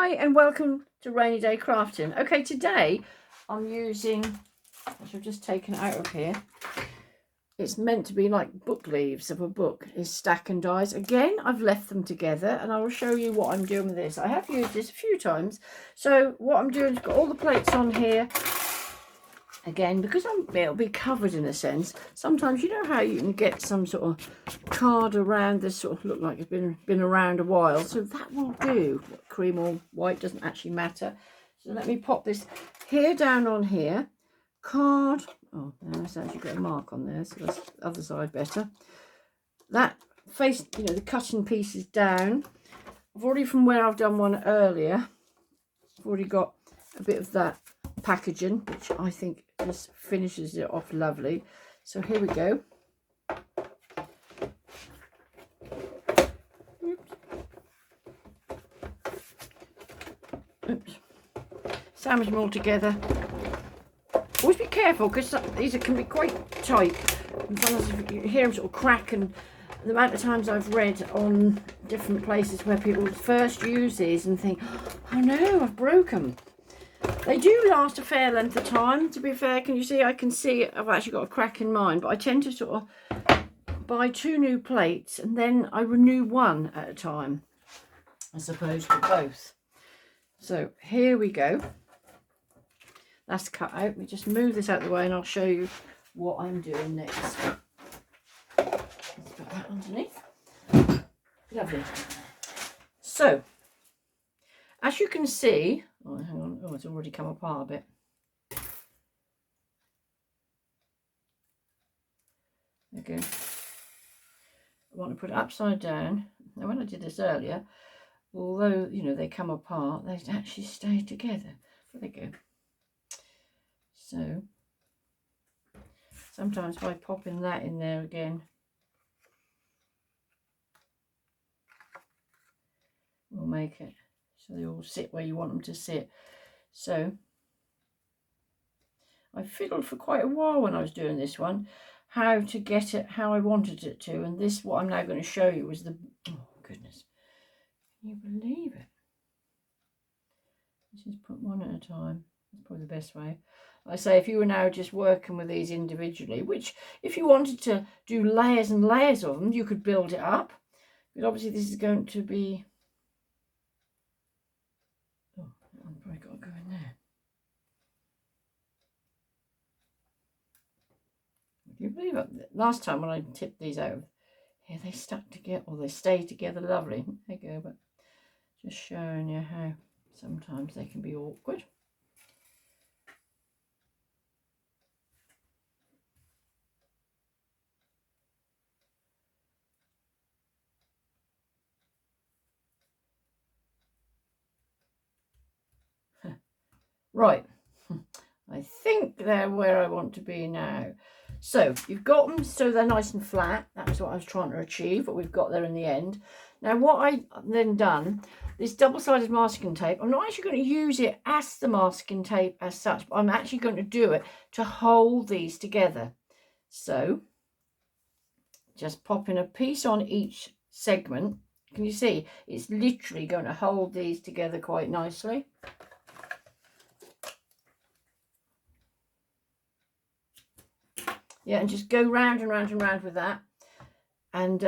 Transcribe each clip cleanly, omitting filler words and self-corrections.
Hi and welcome to Rainy Day Crafting. Okay, today I'm using, which I've just taken out of here, it's meant to be like book leaves of a book, is Stack and Dies. Again, I've left them together and I will show you what I'm doing with this. I have used this a few times. So what I'm doing is got all the plates on here. Again, because it'll be covered in a sense, sometimes you know how you can get some sort of card around this sort of look like it's been around a while, so that will do. Cream or white doesn't actually matter. So let me pop this here down on here. Card, oh no, it's actually got a mark on there, so that's the other side better. That face, you know, the cutting pieces down. I've already, from where I've done one earlier, I've already got a bit of that packaging, which I think just finishes it off lovely. So here we go. Oops. Sandwich them all together. Always be careful because these can be quite tight. And sometimes you hear them sort of crack, and the amount of times I've read on different places where people first use these and think, oh no, I've broken them. They do last a fair length of time, to be fair. Can you see? I can see I've actually got a crack in mine, but I tend to sort of buy 2 new plates and then I renew one at a time, as opposed to both. So here we go. That's cut out. Let me just move this out of the way and I'll show you what I'm doing next. Let's put that underneath. Lovely. So, as you can see, oh, hang on, oh, it's already come apart a bit. Okay. I want to put it upside down. Now, when I did this earlier, although, you know, they come apart, they actually stay together. There they go. So, sometimes by popping that in there again, will make it so they all sit where you want them to sit. So, I fiddled for quite a while when I was doing this one, how to get it how I wanted it to, and this, what I'm now going to show you, was the, oh goodness, can you believe it? Let's just put one at a time. That's probably the best way. I say, if you were now just working with these individually, which if you wanted to do layers and layers of them, you could build it up. But obviously this is going to be, oh, I've probably got to go in there. Can you believe it? Last time when I tipped these out, yeah, they stuck together, or they stayed together lovely. There you go, but just showing you how sometimes they can be awkward. Right, I think they're where I want to be now. So you've got them so they're nice and flat. That's what I was trying to achieve, but we've got there in the end. Now what I then done, this double-sided masking tape, I'm not actually going to use it as the masking tape as such, but I'm actually going to do it to hold these together. So just popping a piece on each segment. Can you see? It's literally going to hold these together quite nicely. Yeah, and just go round and round and round with that. And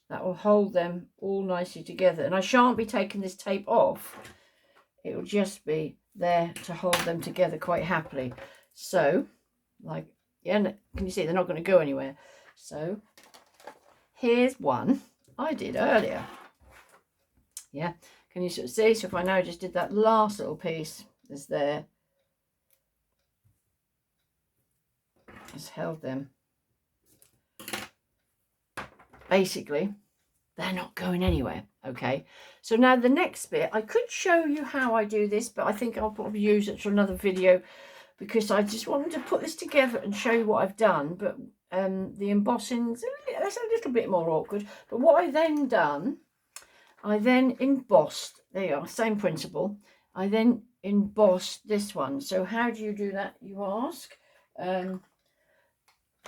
that will hold them all nicely together. And I shan't be taking this tape off. It will just be there to hold them together quite happily. So, like, yeah, can you see? They're not going to go anywhere. So, here's one I did earlier. Yeah, can you sort of see? So if I now just did that last little piece, is there. Just held them. Basically, they're not going anywhere. Okay, so now the next bit, I could show you how I do this, but I think I'll probably use it for another video, because I just wanted to put this together and show you what I've done. But the embossing's that's a little bit more awkward. But what I then done, I then embossed, there you are, same principle. I then embossed this one. So how do you do that, you ask?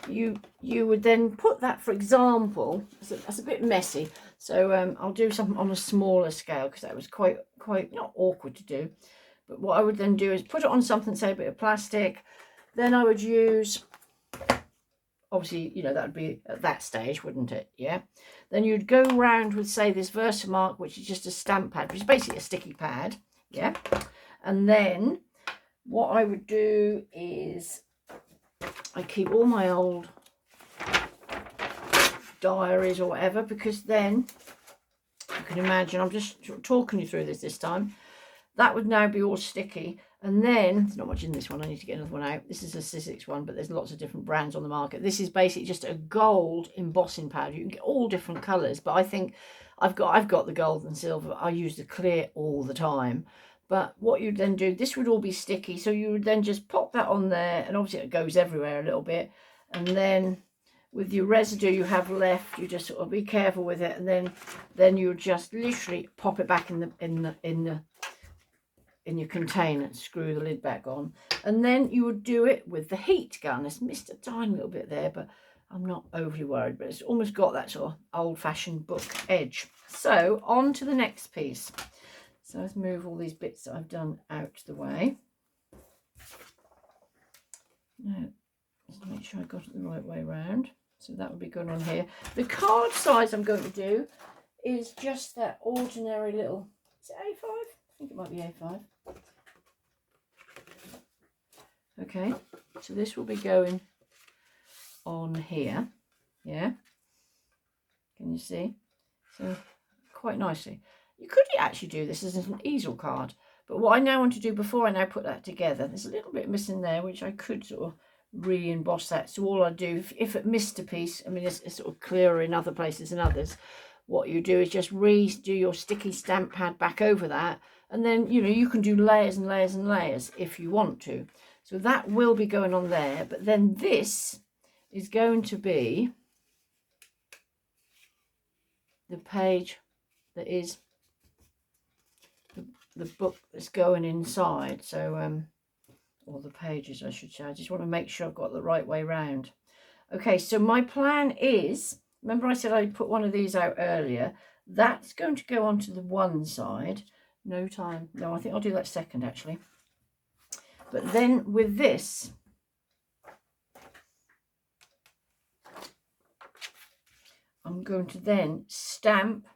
you would then put that, for example, that's a bit messy, so I'll do something on a smaller scale because that was quite not awkward to do. But what I would then do is put it on something, say a bit of plastic. Then I would use, obviously, you know, that would be at that stage, wouldn't it? Yeah. Then you'd go round with, say, this Versamark, which is just a stamp pad, which is basically a sticky pad. Yeah. And then what I would do is I keep all my old diaries or whatever, because then you can imagine, I'm just talking you through this time, that would now be all sticky. And then there's not much in this one, I need to get another one out. This is a Sizzix one, but there's lots of different brands on the market. This is basically just a gold embossing powder. You can get all different colors, but I think I've got the gold and silver. I use the clear all the time. But what you'd then do, this would all be sticky, so you would then just pop that on there, and obviously it goes everywhere a little bit. And then with your residue you have left, you just sort of be careful with it, and then you just literally pop it back in your container and screw the lid back on. And then you would do it with the heat gun. It's missed a tiny little bit there, but I'm not overly worried, but it's almost got that sort of old-fashioned book edge. So on to the next piece. So let's move all these bits that I've done out the way. Now, just make sure I got it the right way round. So that would be going on here. The card size I'm going to do is just that ordinary little, is it A5? I think it might be A5. Okay, so this will be going on here. Yeah, can you see? So quite nicely. You could actually do this as an easel card, but what I now want to do before I now put that together, there's a little bit missing there, which I could sort of re-emboss that. So all I do, if it missed a piece, I mean, it's sort of clearer in other places than others, what you do is just redo your sticky stamp pad back over that, and then, you know, you can do layers and layers and layers if you want to. So that will be going on there, but then this is going to be the page that is the book that's going inside. So or the pages, I should say. I just want to make sure I've got the right way round. Okay, so my plan is, remember I said I'd put one of these out earlier, that's going to go onto the one side. No, I think I'll do that second actually. But then with this, I'm going to then stamp.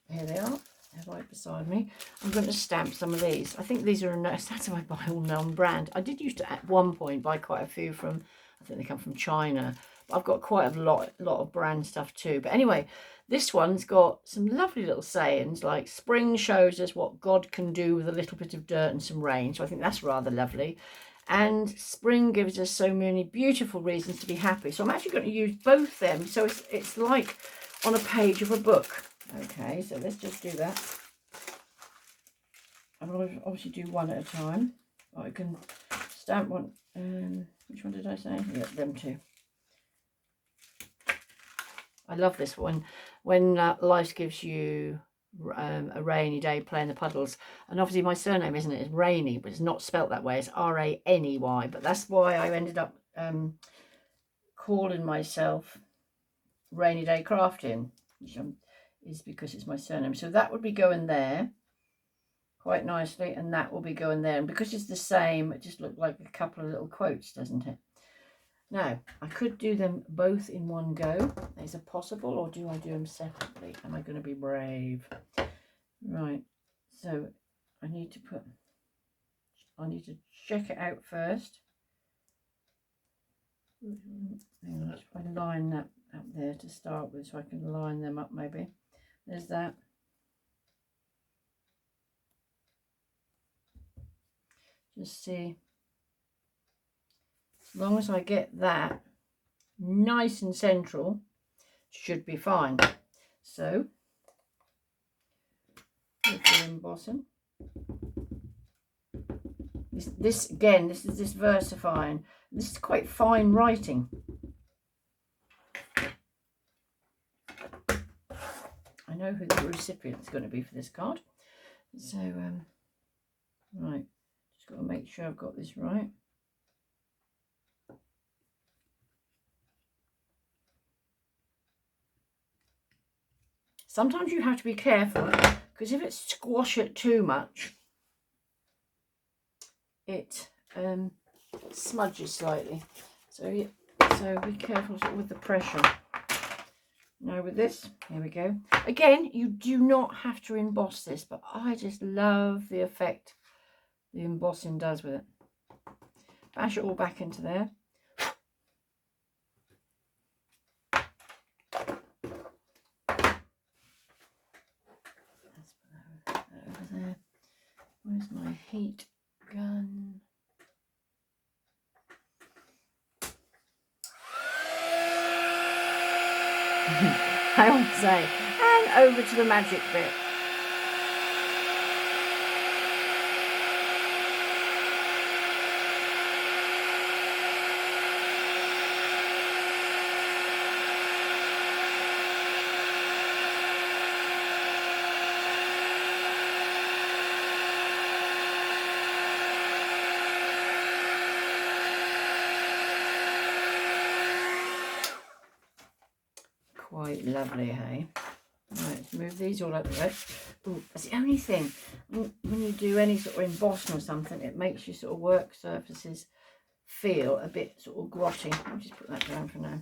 Here they are. They're right beside me. I'm going to stamp some of these. I think these are a Saturday by all known brand. I did used to at one point buy quite a few from, I think they come from China. But I've got quite a lot of brand stuff too. But anyway, this one's got some lovely little sayings like spring shows us what God can do with a little bit of dirt and some rain. So I think that's rather lovely. And spring gives us so many beautiful reasons to be happy. So I'm actually going to use both them. So it's like on a page of a book. Okay, so let's just do that. I'm going to obviously do one at a time. I can stamp one. Which one did I say? Yeah, them two. I love this one. When life gives you a rainy day, play in the puddles. And obviously my surname, isn't it? It's Rainy, but it's not spelt that way. It's R-A-N-E-Y. But that's why I ended up calling myself Rainy Day Crafting, which is because it's my surname. So that would be going there quite nicely, and that will be going there. And because it's the same, it just looked like a couple of little quotes, doesn't it? Now, I could do them both in one go. Is it possible, or do I do them separately? Am I going to be brave? Right, so I need to check it out first. Hang on, let's try to line that up there to start with, so I can line them up maybe. There's that. Just see. As long as I get that nice and central, should be fine. So, with the embossing. This again, this is this VersaFine. This is quite fine writing. I know who the recipient is going to be for this card. So, right, Just got to make sure I've got this right. Sometimes you have to be careful, because if it's squash it too much, it smudges slightly. So be careful with the pressure. Now with this, here we go. Again, you do not have to emboss this, but I just love the effect the embossing does with it. Bash it all back into there. Let's put that over there. Where's my heat gun? I want to say, and over to the magic bit. Quite lovely, hey? Right, let's move these all out the way. Ooh, that's the only thing. When you do any sort of embossing or something, it makes your sort of work surfaces feel a bit sort of grotty. I'll just put that down for now.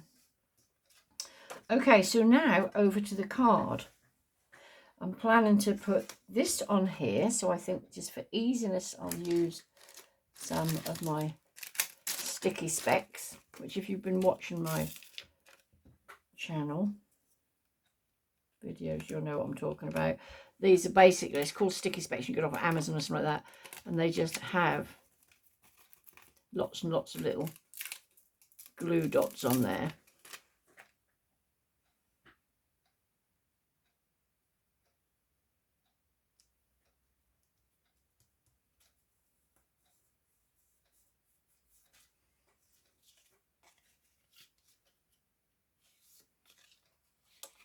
Okay, so now over to the card. I'm planning to put this on here, so I think just for easiness I'll use some of my sticky specs, which if you've been watching my channel videos, you'll know what I'm talking about. These are basically, it's called sticky specs, you get off of Amazon or something like that, and they just have lots and lots of little glue dots on there.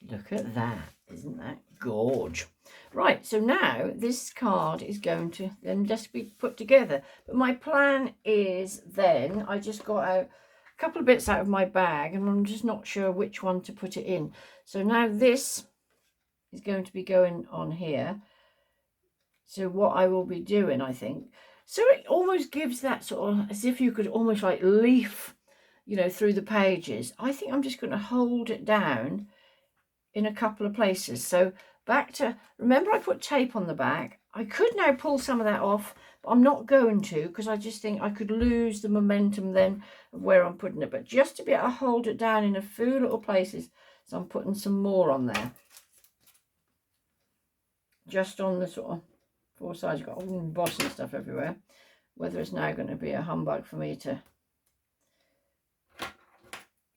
Look at that, isn't that gorge? Right, so now this card is going to then just be put together. But my plan is then, I just got out a couple of bits out of my bag and I'm just not sure which one to put it in. So now this is going to be going on here. So what I will be doing, I think, so it almost gives that sort of, as if you could almost like leaf, you know, through the pages. I think I'm just going to hold it down in a couple of places. So back to, remember I put tape on the back. I could now pull some of that off, but I'm not going to, because I just think I could lose the momentum then of where I'm putting it. But just to be able to hold it down in a few little places, so I'm putting some more on there. Just on the sort of four sides, you've got all embossing stuff everywhere. Whether it's now going to be a humbug for me to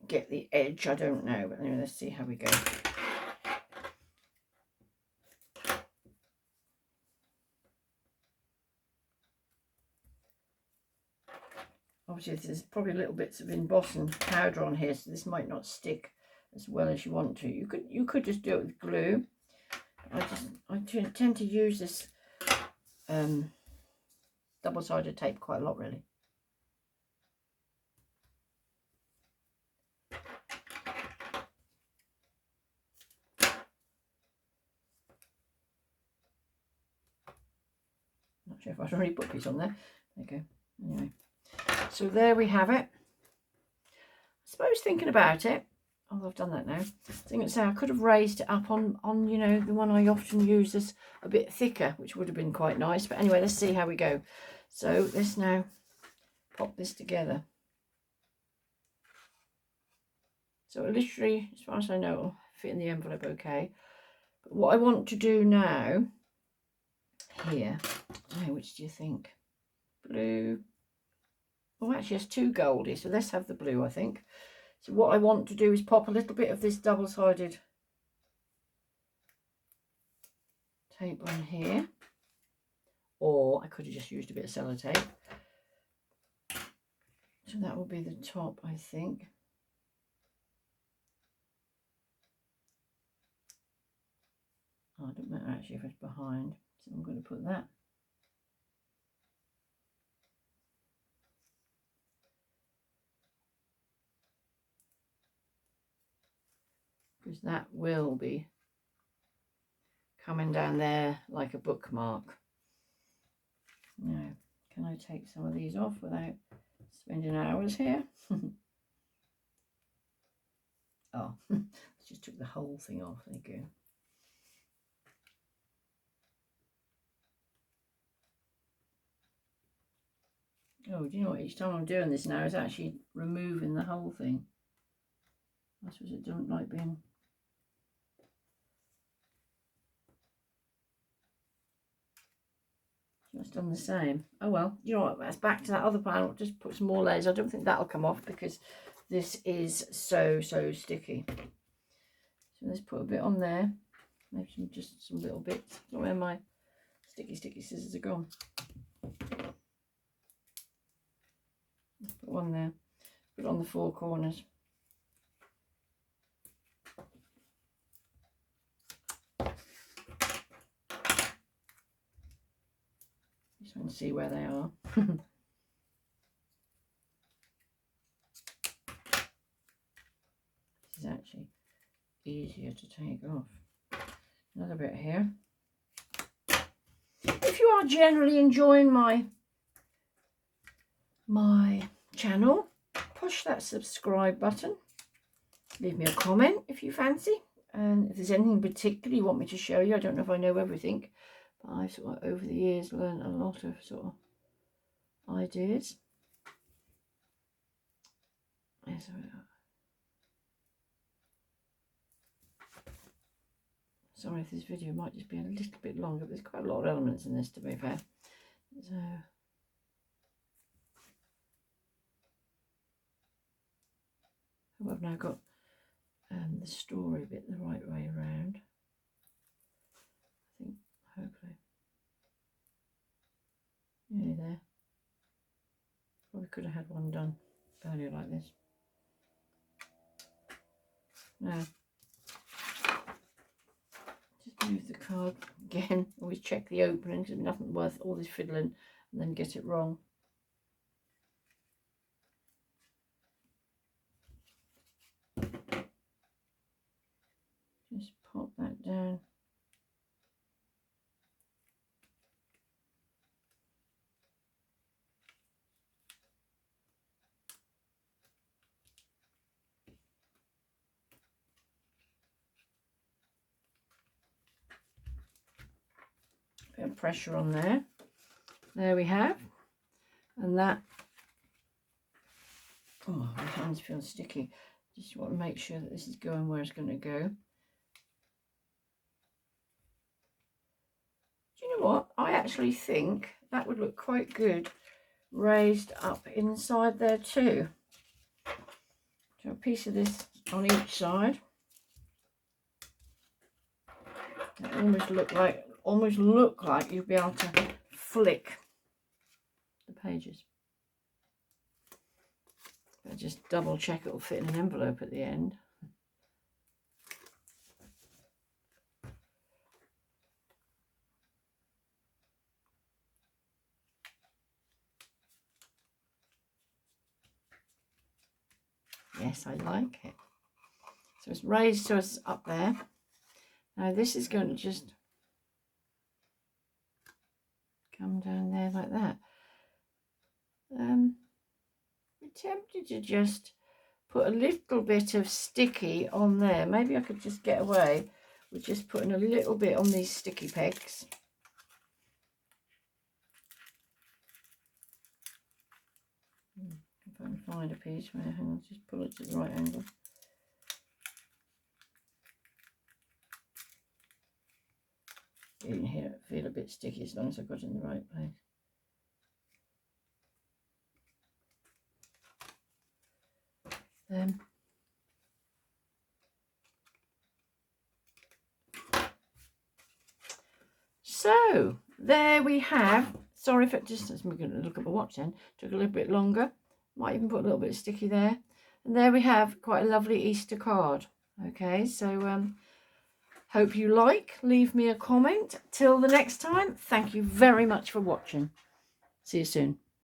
get the edge, I don't know. But anyway, let's see how we go. Obviously, there's probably little bits of embossing powder on here, so this might not stick as well as you want to. You could just do it with glue. I tend to use this double-sided tape quite a lot, really. Not sure if I've already put these on there. There you go. Anyway, so there we have it. I suppose thinking about it, oh, I've done that now. I could have raised it up on you know, the one I often use as a bit thicker, which would have been quite nice. But anyway, let's see how we go. So let's now pop this together. So literally, as far as I know, it'll fit in the envelope okay. But what I want to do now, here, oh, which do you think? Blue. Oh, actually, it's two goldy, so let's have the blue, I think. So what I want to do is pop a little bit of this double-sided tape on here. Or I could have just used a bit of sellotape. So that will be the top, I think. Oh, it doesn't matter actually if it's behind. So I'm going to put that. because that will be coming down there like a bookmark. Now, can I take some of these off without spending hours here? Oh, just took the whole thing off. There you go. Oh, do you know what? Each time I'm doing this now, it's actually removing the whole thing. I suppose it doesn't like being... It's done the same. Oh well, you know what? That's back to that other panel. Just put some more layers. I don't think that'll come off because this is so sticky. So let's put a bit on there. Maybe just some little bits. I don't know where my sticky scissors are gone. Put one there. Put it on the four corners. Just want to see where they are. This is actually easier to take off. Another bit here. If you are generally enjoying my channel, push that subscribe button. Leave me a comment if you fancy. And if there's anything particular you want me to show you, I don't know if I know everything, but I've sort of over the years learned a lot of sort of ideas. Yes, sorry if this video might just be a little bit longer, but there's quite a lot of elements in this, to be fair. So I've now got the story bit the right way around. I think, hopefully. Nearly there. Probably could have had one done earlier like this. Now, just move the card again. Always check the opening because there's nothing worth all this fiddling and then get it wrong. Just pop that down. Bit of pressure on there. There we have. And that, oh, my hands feel sticky. Just want to make sure that this is going where it's going to go. Do you know what? I actually think that would look quite good raised up inside there too. So a piece of this on each side. It almost look like you'll be able to flick the pages. But just double check it'll fit in an envelope at the end. Yes, I like it. So it's raised to us up there. Now this is going to just come down there like that. I'm tempted to just put a little bit of sticky on there. Maybe I could just get away with just putting a little bit on these sticky pegs. If I can find a piece where, hang on, just pull it to the right angle. You can hear it feel a bit sticky as long as I've got it in the right place. So there we have. Sorry if it just, we're going to look at my watch then, took a little bit longer. Might even put a little bit of sticky there. And there we have quite a lovely Easter card. Okay, so hope you like. Leave me a comment. Till the next time, thank you very much for watching. See you soon.